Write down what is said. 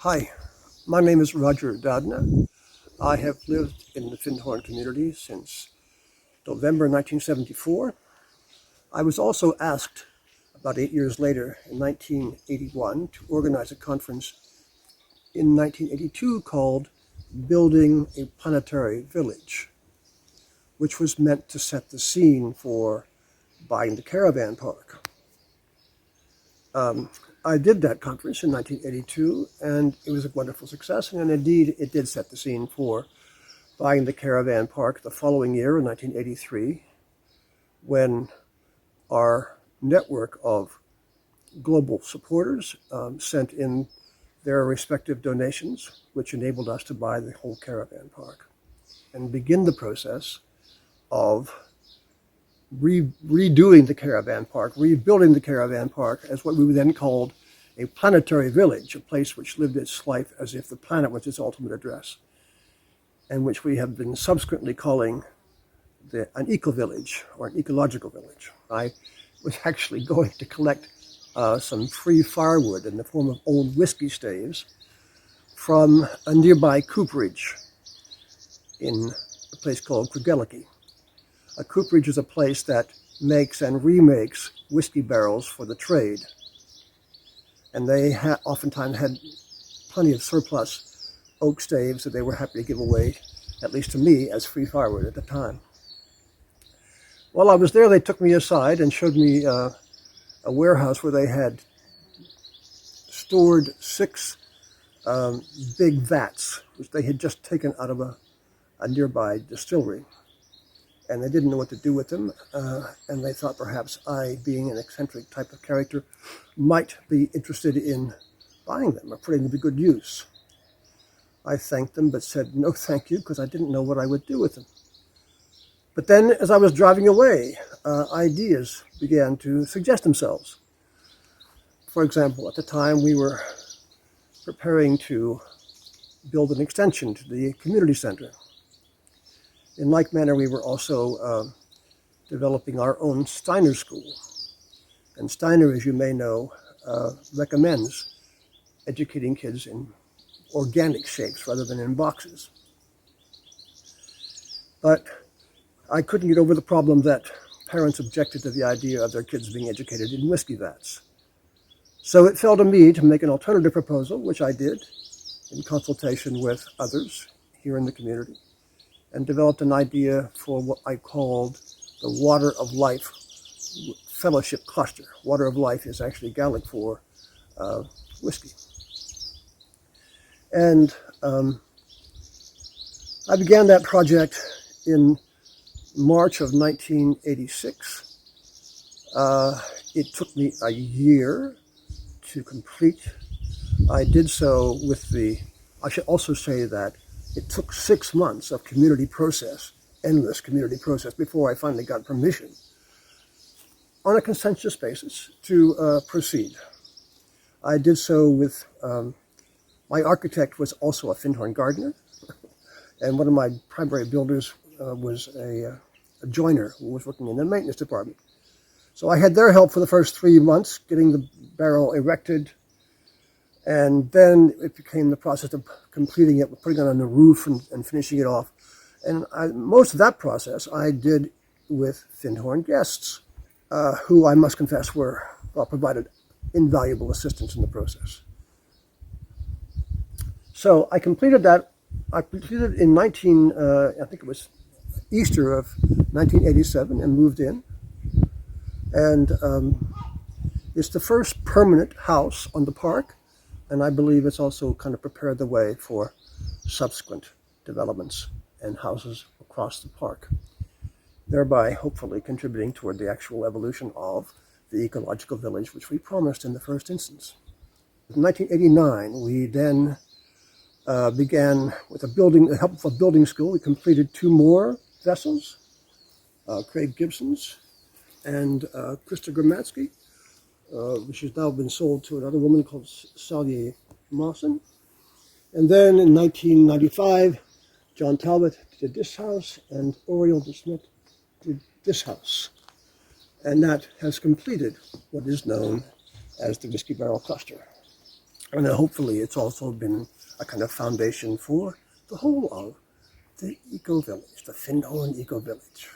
Hi, my name is Roger Doudna. I have lived in the Findhorn community since November 1974. I was also asked about 8 years later in 1981 to organize a conference in 1982 called Building a Planetary Village, which was meant to set the scene for buying the caravan park. I did that conference in 1982, and it was a wonderful success, and indeed it did set the scene for buying the caravan park the following year in 1983, when our network of global supporters sent in their respective donations, which enabled us to buy the whole caravan park and begin the process of redoing the caravan park, rebuilding the caravan park as what we then called a planetary village, a place which lived its life as if the planet was its ultimate address, and which we have been subsequently calling an eco-village or an ecological village. I was actually going to collect some free firewood in the form of old whiskey staves from a nearby cooperage in a place called Coogellicky. A cooperage is a place that makes and remakes whiskey barrels for the trade. And they oftentimes had plenty of surplus oak staves that they were happy to give away, at least to me, as free firewood at the time. While I was there, they took me aside and showed me a warehouse where they had stored 6 big vats, which they had just taken out of a nearby distillery. And they didn't know what to do with them, and they thought perhaps I, being an eccentric type of character, might be interested in buying them or putting them to good use. I thanked them, but said no thank you, because I didn't know what I would do with them. But then, as I was driving away, ideas began to suggest themselves. For example, at the time we were preparing to build an extension to the community center. In like manner, we were also developing our own Steiner School. And Steiner, as you may know, recommends educating kids in organic shapes rather than in boxes. But I couldn't get over the problem that parents objected to the idea of their kids being educated in whiskey vats. So it fell to me to make an alternative proposal, which I did in consultation with others here in the community, and developed an idea for what I called the Water of Life Fellowship Cluster. Water of Life is actually Gaelic for whiskey. And I began that project in March of 1986. It took me a year to complete. I did so with I should also say that it took 6 months of community process, endless community process, before I finally got permission on a consensus basis to proceed. I did so with, my architect was also a Findhorn gardener, and one of my primary builders was a joiner who was working in the maintenance department. So I had their help for the first 3 months, getting the barrel erected, and then it became the process of completing it, putting it on the roof and finishing it off. And most of that process I did with Findhorn guests, who I must confess provided invaluable assistance in the process. So I completed that. I completed it in I think it was Easter of 1987, and moved in. And it's the first permanent house on the park. And I believe it's also kind of prepared the way for subsequent developments and houses across the park, thereby hopefully contributing toward the actual evolution of the ecological village, which we promised in the first instance. In 1989, we then began with the help of a building school. We completed 2 more vessels, Craig Gibson's and Krista Gramatsky, which has now been sold to another woman called Sally Mawson. And then in 1995, John Talbot did this house, and Oriel de Smith did this house. And that has completed what is known as the Whiskey Barrel Cluster. And hopefully it's also been a kind of foundation for the whole of the Ecovillage, the Findhorn Ecovillage.